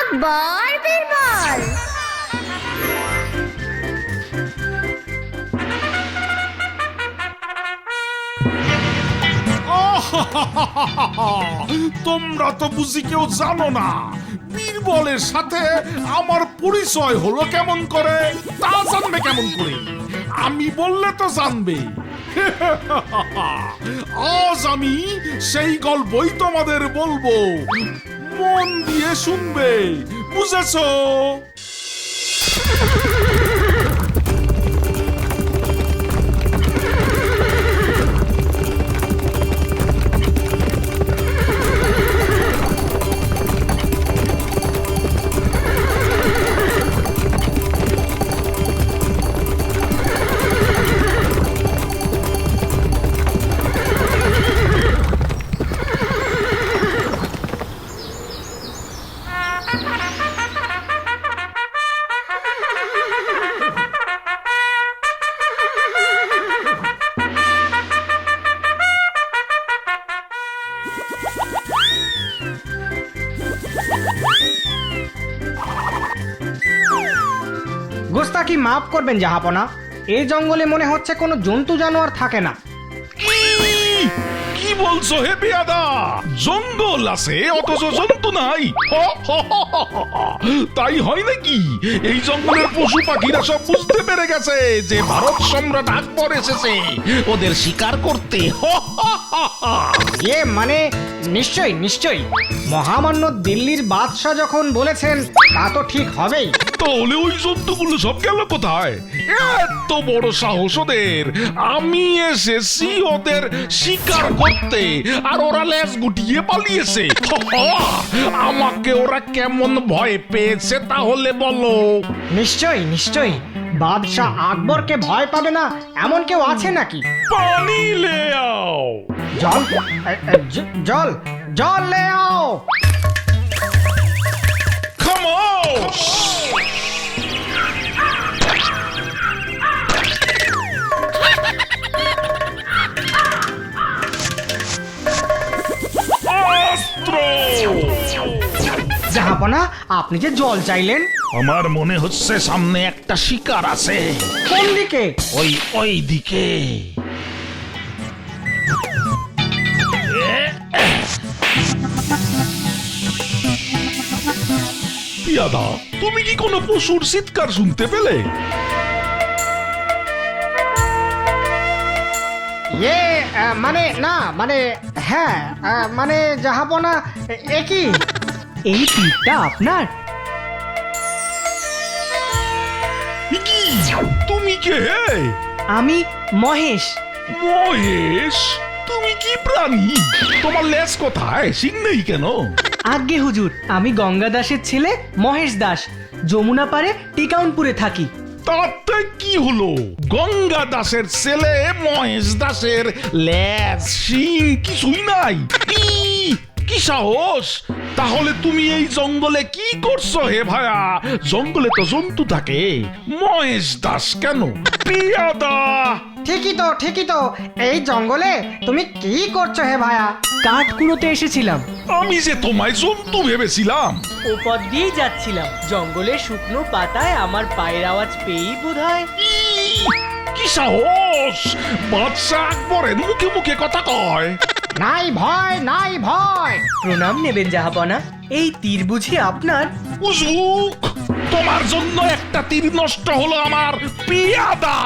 আকবর বীরবল। তোমরা তো বুঝি কেউ জানো না বীরবলের সাথে আমার পরিচয় হলো কেমন করে, তা জানবে কেমন করে? আমি বললে তো জানবে। আজ আমি সেই গল্পই তোমাদের বলবো, মন দিয়ে শুনবে, বুঝেছো? গোস্তাকি মাফ করবেন জাহাপনা, এই জঙ্গলে মনে হচ্ছে কোনো জন্তু জানোয়ার থাকে না। কি বলছো হে পেয়াদা? জঙ্গল আছে অথচ জন্তু নাই? তাই হয় নাকি? এই জঙ্গলের পশু পাখিরা সব বুঝতে পেরে গেছে যে ভারত সম্রাট আকবর এসেছে ওদের শিকার করতে। মানে নিশ্চয়ই নিশ্চয়ই, মহামান্য দিল্লির বাদশাহ যখন বলেছেন তা তো ঠিক হবেই। তাহলে ওই জন্তুগুলো সব গেল কোথায়? এত বড় সাহস ওদের! আমি এসেছি ওদের শিকার করতে আর ওরা লেজ গুটিয়ে পালিয়েছে। আমাকে ওরা কেমন ভয় পেয়েছে তাহলে বলো? নিশ্চয়ই নিশ্চয়ই, বাদশাহ আকবরকে ভয় পাবে না এমন কেউ আছে নাকি? পানি লে আও। জল জল জল লে আও। খামোশ! জাহাপনা, আপনি যে জল চাইলেন? আমার মনে হচ্ছে সামনে একটা শিকার আছে। কোন দিকে? ওই দিকে। পিয়াদা, তুমি কি কোনো পশুর চিৎকার শুনতে পেলে? মানে না, মানে হ্যাঁ, মানে জাহাপনা, একই এই তীরটা আপনার? কি? তুমি কে? আমি মহেশ। মহেশ? তুমি কি প্রাণী? তোমার লেজ কোথায়? শিং নেই কেন? আজ্ঞে হুজুর, আমি গঙ্গা দাসের ছেলে মহেশ দাস, যমুনা পারে টিকাউনপুরে থাকি। তাতে কি হলো? গঙ্গা দাসের ছেলে মহেশ দাসের লেজ শিং কিছুই নাই? কি সাহস! তাহলে তুমি এই জঙ্গলে কি করছো হে ভায়া? জঙ্গলে তো জন্তু থাকে, মহেশ দাস কেন? পিয়াদা! ঠিকই তো, এই জঙ্গলে তুমি কি করছো হে ভায়া? কাঠ কুড়োতে এসেছিলাম। আমি যে তোমায় জন্তু ভেবেছিলাম। ওপর দিয়েই যাচ্ছিলাম, জঙ্গলে শুকনো পাতায় আমার পায়ের আওয়াজ পেয়েই বোধহয়। কি সাহস! বাদশাহ আকবরের মুখে মুখে কথা কয়। নাই ভয়। প্রণাম নেবেন জাহাপনা, এই তীর বুঝি আপনার? উজবুক! তোমার জন্য একটা তীর নষ্ট হলো আমার। পিয়াদা!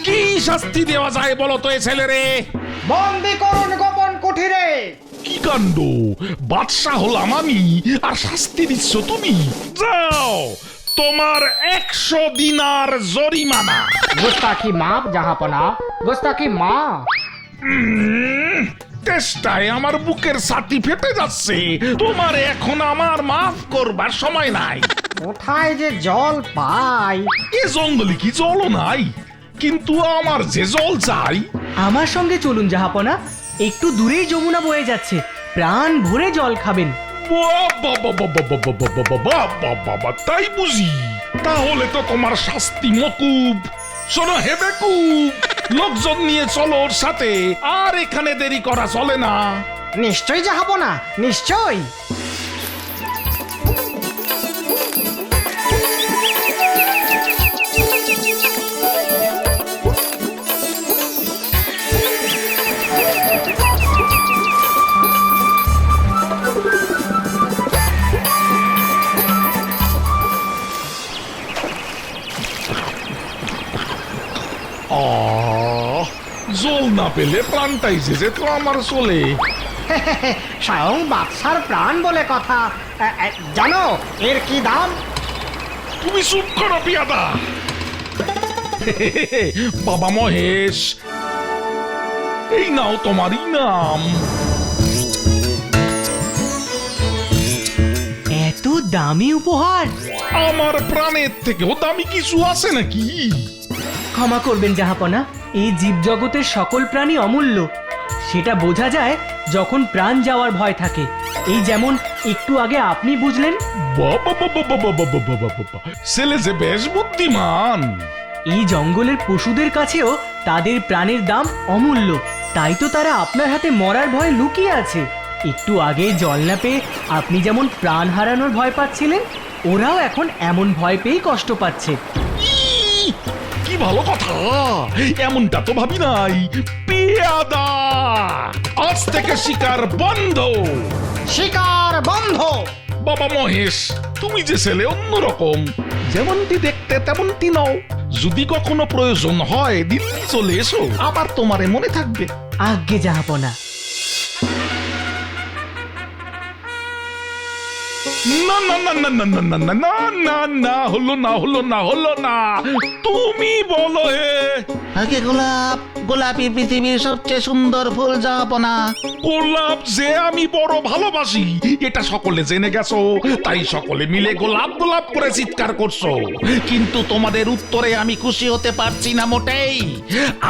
কি শাস্তি দেওয়া যায় বলো তো এ ছেলেরে? বন্দি করুন গোপন কুঠিরে। কি কাণ্ড! বাদশাহ হলাম আমি আর শাস্তি দিচ্ছ তুমি? যাও, তোমার 100 দিনার জরিমানা। গোস্তাকি মাপ জাহাপনা, গোস্তাকি মাপ। চেষ্টায় আমার বুকের ছাতি ফেটে যাচ্ছে। তোমার এখন আমার মাফ করবার সময় নাই। কোথায় যে জল পাই? এ জঙ্গলে কি জলও নাই, কিন্তু আমার যে জল চাই। আমার সঙ্গে চলুন জাহাপনা, একটু দূরেই যমুনা বয়ে যাচ্ছে, প্রাণ ভরে জল খাবেন। বাবা, তাই বুঝি? তাহলে তো তোমার শাস্তি মকুব। শোনো হে বেকুব, লোকজন নিয়ে চলো ওর সাথে, আর এখানে দেরি করা চলে না। নিশ্চয়ই জাহাপনা, নিশ্চয়ই। পেলে প্রাণটাই যে যেত আমার চলে। স্বয়ং বাদশার প্রাণ বলে কথা। জানো এর কি দাম? তুমি চুপ করো পিয়াদা। বাবা মহেশ, এই নাও তোমারই নাম। এত দামি উপহার! আমার প্রাণের থেকেও দামি কিছু আছে নাকি? ক্ষমা করবেন জাহাপনা, এই জীবজগতের সকল প্রাণী অমূল্য। সেটা বোঝা যায় যখন প্রাণ যাওয়ার ভয় থাকে। এই যেমন একটু আগে আপনি বুঝলেন। বাবা বাবা বাবা বাবা বাবা বাবা, ছেলে যে বেশ বুদ্ধিমান। এই জঙ্গলের পশুদের কাছেও তাদের প্রাণের দাম অমূল্য, তাই তো তারা আপনার হাতে মরার ভয়ে লুকিয়ে আছে। একটু আগে জল না পেয়ে আপনি যেমন প্রাণ হারানোর ভয় পাচ্ছিলেন, ওরাও এখন এমন ভয় পেয়েই কষ্ট পাচ্ছে। ইহ, কি ভালো কথা, এমনটা তো ভাবি নাই। পেয়াদা, আজ থেকে শিকার বন্ধ। শিকার বন্ধ। বাবা মহেশ, তুমি যে ছেলে অন্যরকম, যেমনটি দেখতে তেমনটি নও। যদি কখনো প্রয়োজন হয় দিল্লি চলে এসো, আবার তোমারে মনে থাকবে। আজ্ঞে জাহাপনা। না না না না না না না না না না না, হলো না হলো না হলো না, তুমি বলো হে। আগে গোলাপ, গোলাপই পৃথিবীর সবচেয়ে সুন্দর ফুল জাহাপনা। গোলাপ যে আমি বড় ভালোবাসি, এটা সকলে জেনে গেছো, তাই সকলে মিলে গোলাপ গোলাপ করে চিৎকার করছো। কিন্তু তোমাদের উত্তরে আমি খুশি হতে পারছি না মোটেই।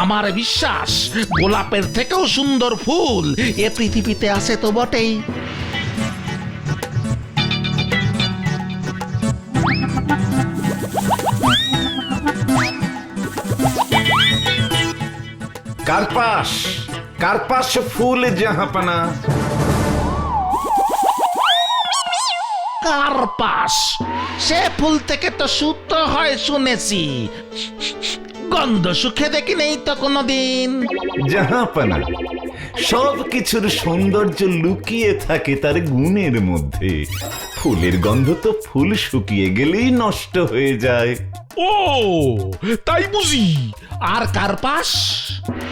আমার বিশ্বাস গোলাপের থেকেও সুন্দর ফুল এ পৃথিবীতে আছে তো বটেই। কার্পাস, কার্পাস ফুল জাহাপনা। কার্পাস, সে ফুল থেকে তো সুতো হয় শুনেছি, গন্ধ সুখে দেখি নেই তো কোনোদিন। জাহাপনা, সব কিছুর সৌন্দর্য লুকিয়ে থাকে তার গুণের মধ্যে। ফুলের গন্ধ তো ফুল শুকিয়ে গেলেই নষ্ট হয়ে যায়। ও তাই বুঝি। আর কার্পাস?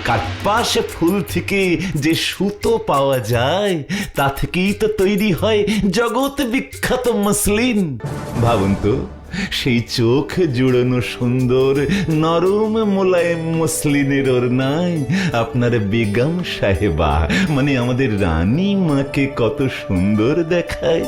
কার্পাস ফুল থেকে যে সুতো পাওয়া যায় তা থেকেই তো তৈরি হয় জগৎ বিখ্যাত মসলিন। ভাবুন তো, সেই চোখ জুড়ানো সুন্দর নরম মোলায়েম মসলিনের ওড়নায় আপনার বেগম সাহেবা মানে আমাদের রানী মাকে কত সুন্দর দেখায়।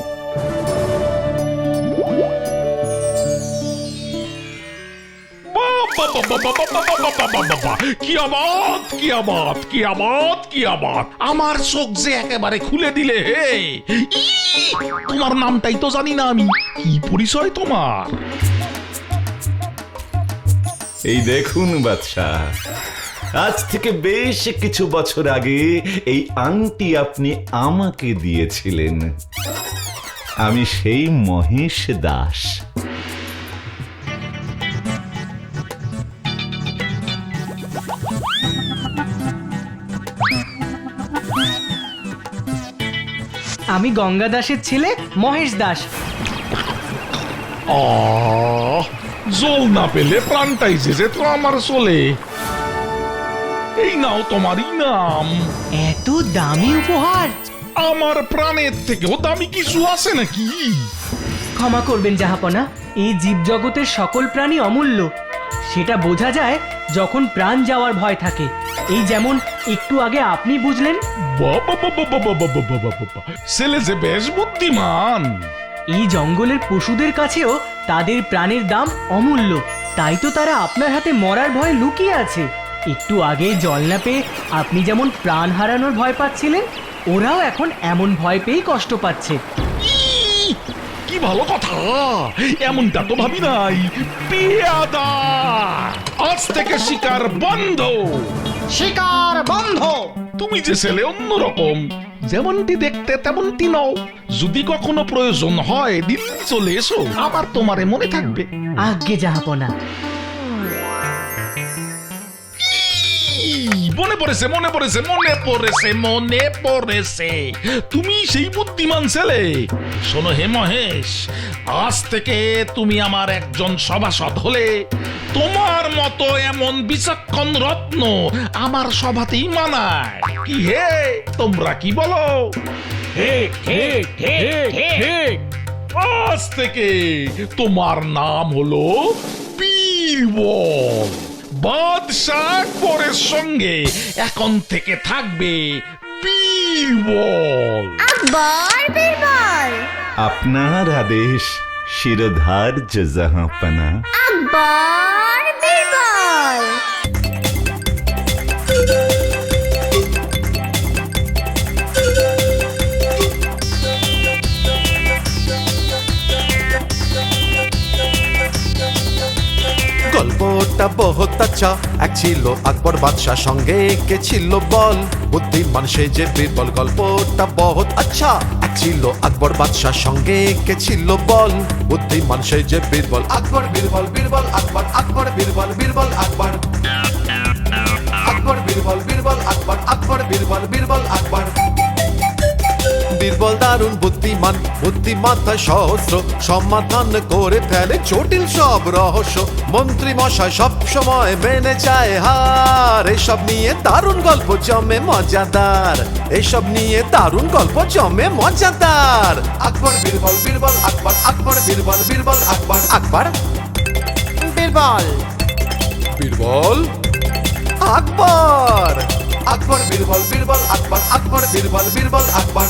কি আবাদ কি আবাদ কি আবাদ কি আবাদ, আমার চোখ যে একেবারে খুলে দিলে হে। তোমার নামটাই তো জানি না আমি, কি পরিচয় তোমার? এই দেখুন বাদশাহ, আজ থেকে বেশ কিছু বছর আগে এই আংটি আপনি আমাকে দিয়েছিলেন। আমি সেই মহেশ দাস। আমি গঙ্গা দাসের ছেলে মহেশ দাস। জল না পেলে প্রাণটাই যে যেত আমার চলে। এই নাও তোমারই নাম। এত দামি উপহার! আমার প্রাণের থেকেও দামি কিছু আছে নাকি? ক্ষমা করবেন জাহাপনা, এই জীবজগতের সকল প্রাণী অমূল্য। সেটা বোঝা যায় যখন প্রাণ যাওয়ার ভয় থাকে। এই যেমন একটু আগে আপনি বুঝলেন। বাবা বাবা বাবা বাবা বাবা বাবা, ছেলে যে বেশ বুদ্ধিমান। এই জঙ্গলের পশুদের কাছেও তাদের প্রাণের দাম অমূল্য, তাই তো তারা আপনার হাতে মরার ভয়ে লুকিয়ে আছে। একটু আগে জল না পেয়ে আপনি যেমন প্রাণ হারানোর ভয় পাচ্ছিলেন, ওরাও এখন এমন ভয় পেয়েই কষ্ট পাচ্ছে। ইহ, কি ভালো কথা, এমনটা তো ভাবি নাই। পেয়াদা, আজ থেকে শিকার বন্ধ। শিকার বন্ধ। তুমি যে ছেলে অন্যরকম, যেমনটি দেখতে তেমনটি নও। যদি কখনো প্রয়োজন হয় দিল্লি চলে এসো, আবার তোমারে মনে থাকবে। আজ্ঞে জাহাপনা। মনে পড়েছে মনে পড়েছে মনে পড়েছে মনে পড়েছে তুমি সেই বুদ্ধিমান ছেলে। শোনো হে মহেশ, আজ থেকে তুমি আমার একজন সভাসদ হলে তোমার মতো এমন বিচক্ষণ রত্ন আমার সভাতেই মানায়। কি হে, তোমরা কি বলো? ঠিক আজ থেকে তোমার নাম হলো বীরবল। বাদশাহ আকবরের সঙ্গে এখন থেকে থাকবে বীরবল। আকবর বীরবল। আপনার আদেশ শিরোধার জাহাপনা। আকবর বীরবল। গল্পটা বহুত আচ্ছা, এক ছিল আকবর বাদশাহ সঙ্গে কে ছিল বল, বুদ্ধিমান সে যে বীরবল। গল্পটা বহুত আচ্ছা, এক ছিল আকবর বাদশাহ সঙ্গে কে ছিল বল, বুদ্ধিমান সে যে বীরবল। আকবর বীরবল বীরবল আকবর, আকবর বীরবল বীরবল আকবর, আকবর বীরবল বীরবল আকবর, আকবর বীরবল বীরবল আকবর। বীরবল দারুণ বুদ্ধিমান, বুদ্ধিমাত্রায় সহস্র, সমাধান করে ফেলে জটিল সব রহস্য। মন্ত্রী মশাই সব সময় মেনে যায় হার, এসব নিয়ে দারুণ গল্প জমে মজাদার, এসব নিয়ে দারুণ গল্প জমে মজাদার। আকবর বীরবল বীরবল আকবর, আকবর বীরবল বীরবল আকবর, আকবর বীরবল বীরবল আকবর, আকবর বীরবল বীরবল আকবর, আকবর বীরবল বীরবল আকবর।